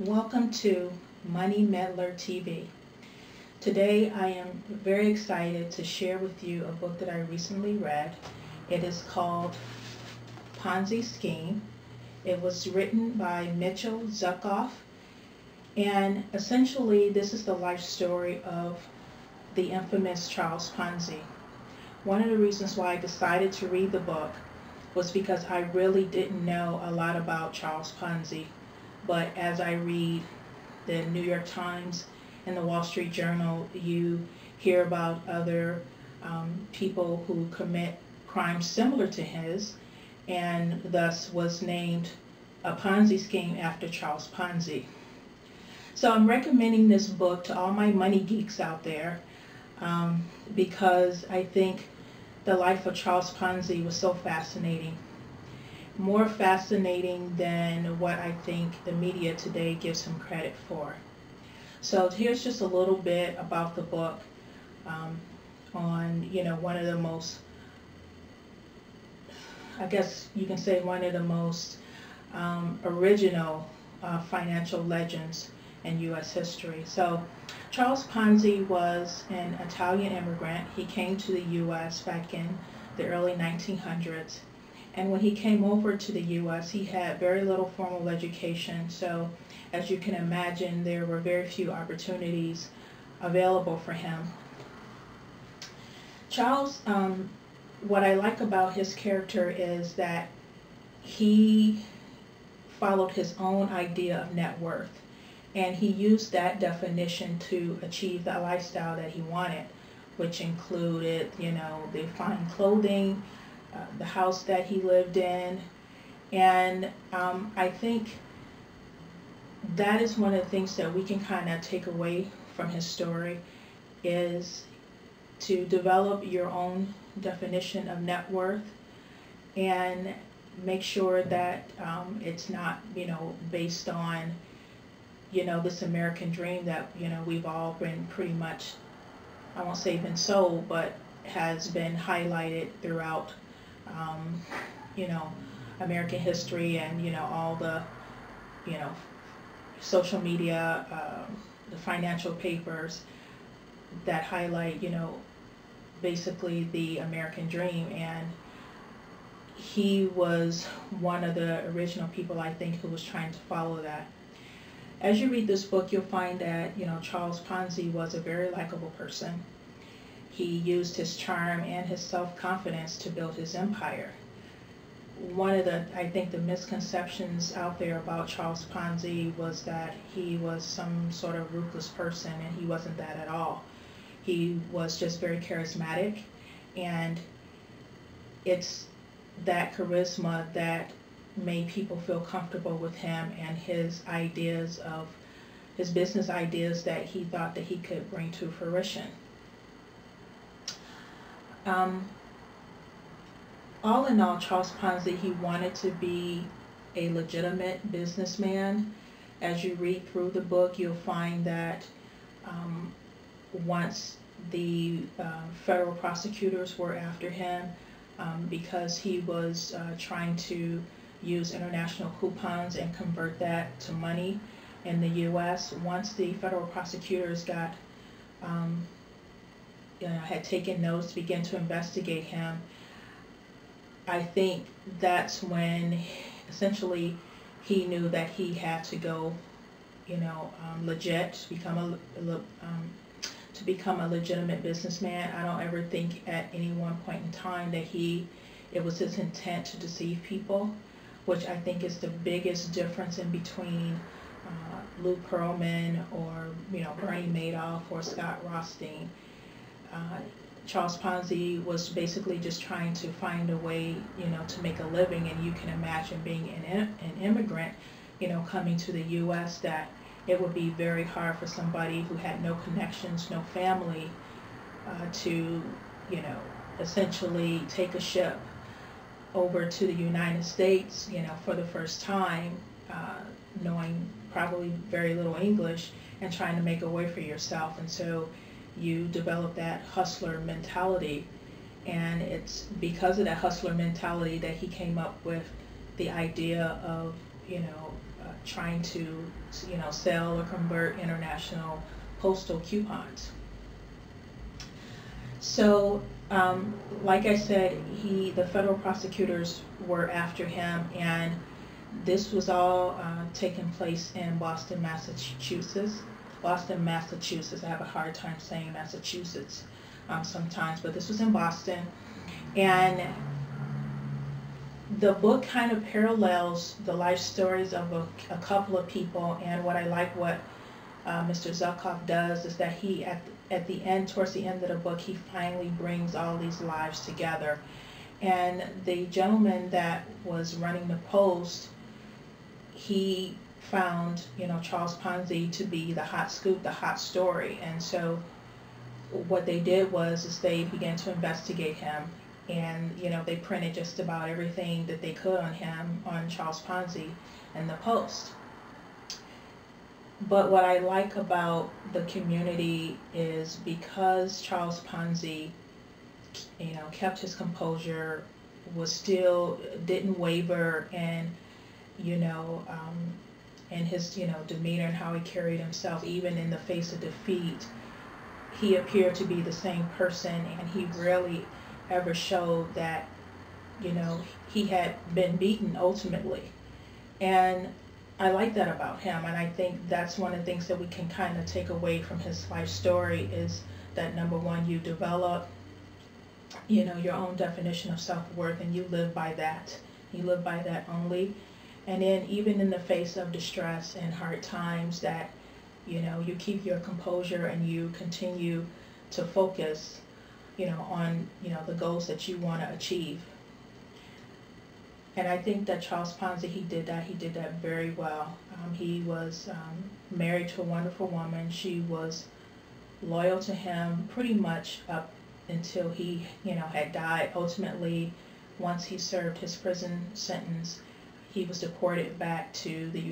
Welcome to Money Meddler TV. Today I am very excited to share with you a book that I recently read. It is called Ponzi Scheme. It was written by Mitchell Zuckoff, and essentially this is the life story of the infamous Charles Ponzi. One of the reasons why I decided to read the book was because I really didn't know a lot about Charles Ponzi. But as I read the New York Times and the Wall Street Journal, you hear about other people who commit crimes similar to his, and thus was named a Ponzi scheme after Charles Ponzi. So I'm recommending this book to all my money geeks out there because I think the life of Charles Ponzi was so fascinating. More fascinating than what I think the media today gives him credit for. So here's just a little bit about the book on, one of the most, I guess you can say one of the most original financial legends in U.S. history. So Charles Ponzi was an Italian immigrant. He came to the U.S. back in the early 1900s. And when he came over to the U.S., he had very little formal education. So as you can imagine, there were very few opportunities available for him. Charles, what I like about his character is that he followed his own idea of net worth. And he used that definition to achieve the lifestyle that he wanted, which included, the fine clothing, the house that he lived in, and I think that is one of the things that we can kind of take away from his story, is to develop your own definition of net worth and make sure that it's not based on this American dream that we've all been pretty much, I won't say been sold, but has been highlighted throughout American history, and all the social media, the financial papers that highlight basically the American dream. And he was one of the original people, I think, who was trying to follow that. As you read this book, you'll find that Charles Ponzi was a very likable person. He used his charm and his self-confidence to build his empire. One of I think the misconceptions out there about Charles Ponzi was that he was some sort of ruthless person, and he wasn't that at all. He was just very charismatic, and it's that charisma that made people feel comfortable with him and his business ideas that he thought that he could bring to fruition. All in all, Charles Ponzi, he wanted to be a legitimate businessman. As you read through the book, you'll find that once the federal prosecutors were after him because he was trying to use international coupons and convert that to money in the U.S., once the federal prosecutors had taken notes to begin to investigate him, I think that's when essentially he knew that he had to go, legit, to become a legitimate businessman. I don't ever think at any one point in time that it was his intent to deceive people, which I think is the biggest difference in between Lou Pearlman or Bernie Madoff or Scott Rothstein. Charles Ponzi was basically just trying to find a way, to make a living, and you can imagine being an immigrant, coming to the U.S., that it would be very hard for somebody who had no connections, no family, to, essentially take a ship over to the United States, for the first time, knowing probably very little English, and trying to make a way for yourself. And so you develop that hustler mentality, and it's because of that hustler mentality that he came up with the idea of trying to, sell or convert international postal coupons. So, like I said, the federal prosecutors were after him, and this was all taking place in Boston, Massachusetts. Boston, Massachusetts. I have a hard time saying Massachusetts sometimes, but this was in Boston. And the book kind of parallels the life stories of a couple of people, and what I like what Mr. Zuckoff does is that he, at the end, towards the end of the book, he finally brings all these lives together. And the gentleman that was running the Post, he found, Charles Ponzi to be the hot scoop, the hot story. And so what they did is they began to investigate him, and they printed just about everything that they could on him, on Charles Ponzi, in the Post. But what I like about the community is because Charles Ponzi, kept his composure, didn't waver, and and his demeanor and how he carried himself, even in the face of defeat, he appeared to be the same person, and he rarely ever showed that he had been beaten ultimately. And I like that about him, and I think that's one of the things that we can kind of take away from his life story, is that number one, you develop your own definition of self-worth, and you live by that. You live by that only. And then even in the face of distress and hard times, that you keep your composure and you continue to focus on the goals that you want to achieve. And I think that Charles Ponzi, he did that very well. He was married to a wonderful woman. She was loyal to him pretty much up until he had died. Ultimately, once he served his prison sentence, he was deported back to the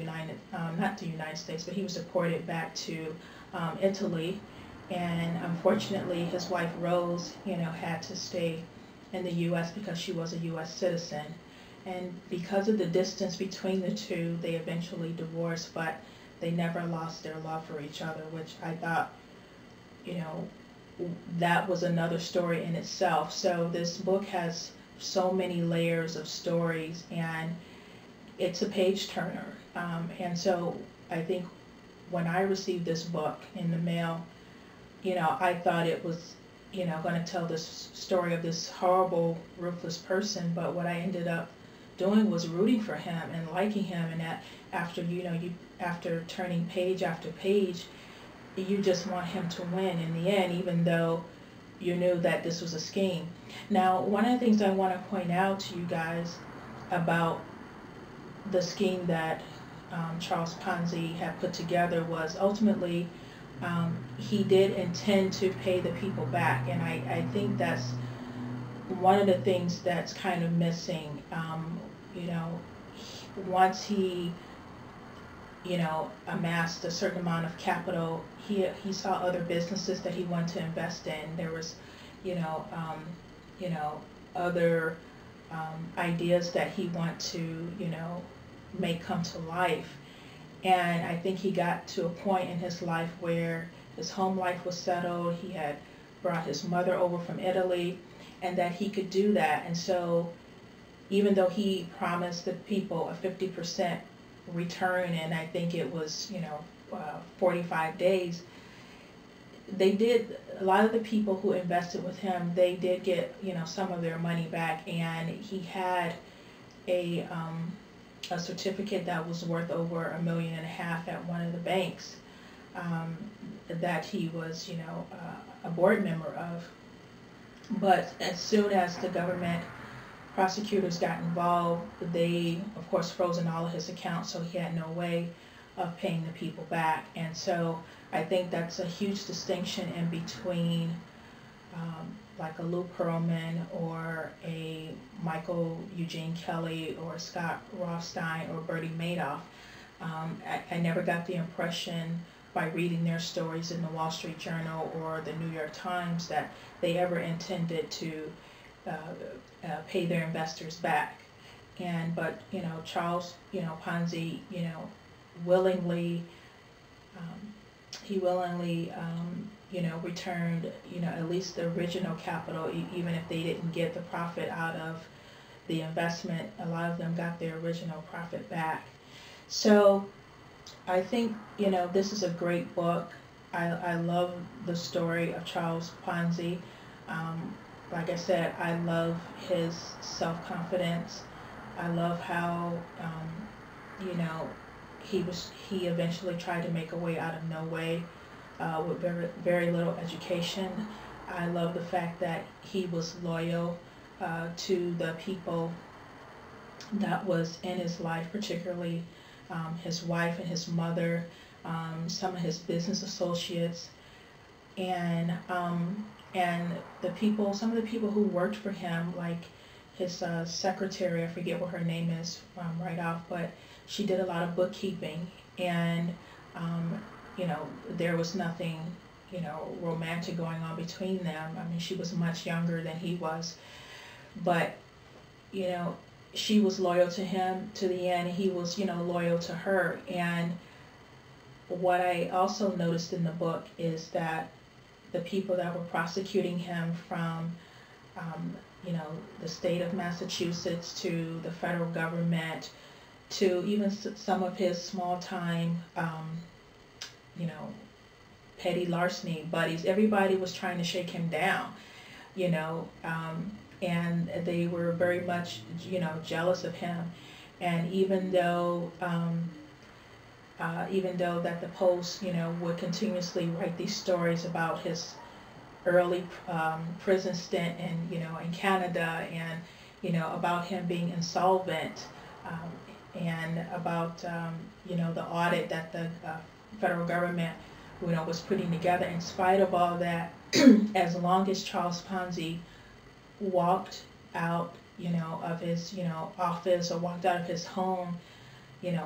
not the United States, but he was deported back to Italy. And unfortunately, his wife Rose, had to stay in the U.S. because she was a U.S. citizen. And because of the distance between the two, they eventually divorced, but they never lost their love for each other, which I thought, that was another story in itself. So this book has so many layers of stories, and it's a page turner. And so I think when I received this book in the mail, I thought it was, going to tell this story of this horrible, ruthless person. But what I ended up doing was rooting for him and liking him. And that after turning page after page, you just want him to win in the end, even though you knew that this was a scheme. Now, one of the things I want to point out to you guys about the scheme that Charles Ponzi had put together was ultimately he did intend to pay the people back, and I think that's one of the things that's kind of missing. Once he amassed a certain amount of capital, he saw other businesses that he wanted to invest in. There was other ideas that he wanted to make come to life. And I think he got to a point in his life where his home life was settled. He had brought his mother over from Italy, and that he could do that. And so even though he promised the people a 50% return, and I think it was 45 days, a lot of the people who invested with him, they did get some of their money back. And he had a certificate that was worth over $1.5 million at one of the banks that he was a board member of. But as soon as the government prosecutors got involved, they of course frozen all of his accounts, so he had no way of paying the people back. And so I think that's a huge distinction in between like a Lou Pearlman or a Michael Eugene Kelly or Scott Rothstein or Bertie Madoff. I never got the impression by reading their stories in the Wall Street Journal or the New York Times that they ever intended to pay their investors back. but Charles Ponzi willingly he willingly returned at least the original capital, even if they didn't get the profit out of the investment. A lot of them got their original profit back. So I think this is a great book. I love the story of Charles Ponzi. Like I said, I love his self-confidence. I love how he eventually tried to make a way out of no way with very little education. I love the fact that he was loyal to the people that was in his life, particularly his wife and his mother, some of his business associates, and some of the people who worked for him, like his secretary. I forget what her name is right off, but she did a lot of bookkeeping, and there was nothing romantic going on between them. I mean, she was much younger than he was, but she was loyal to him to the end. He was loyal to her. And what I also noticed in the book is that the people that were prosecuting him from the state of Massachusetts to the federal government to even some of his small-time petty larceny buddies, everybody was trying to shake him down, and they were very much jealous of him. And even though that the Post would continuously write these stories about his early prison stint in Canada, and about him being insolvent, and about the audit that the federal government was putting together. In spite of all that, as long as Charles Ponzi walked out of his office, or walked out of his home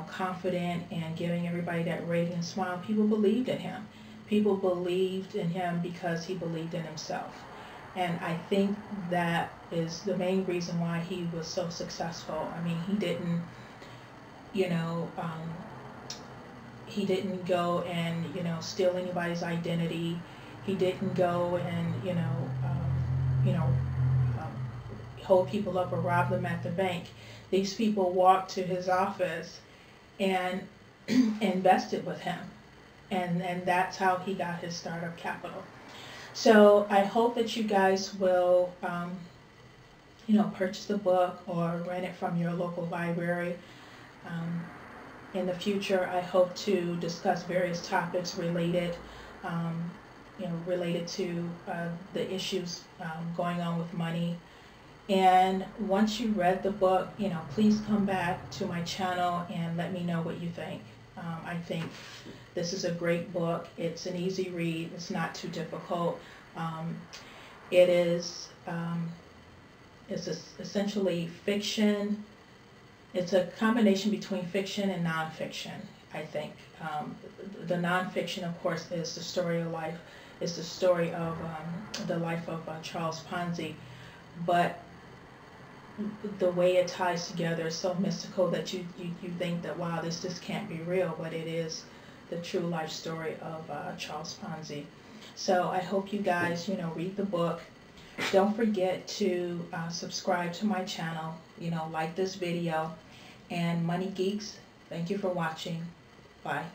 confident and giving everybody that radiant smile, people believed in him. People believed in him because he believed in himself. And I think that is the main reason why he was so successful. I mean, he didn't go and steal anybody's identity. He didn't go and hold people up or rob them at the bank. These people walked to his office and invested with him, and that's how he got his startup capital. So I hope that you guys will purchase the book or rent it from your local library. In the future, I hope to discuss various topics related to the issues going on with money. And once you read the book, please come back to my channel and let me know what you think. I think this is a great book. It's an easy read. It's not too difficult. It's essentially fiction. It's a combination between fiction and nonfiction, I think. The nonfiction, of course, is the story of life. It's the story of the life of Charles Ponzi. But the way it ties together is so mystical that you think that, wow, this just can't be real, but it is the true life story of Charles Ponzi. So I hope you guys, read the book. Don't forget to subscribe to my channel, like this video. And Money Geeks, thank you for watching. Bye.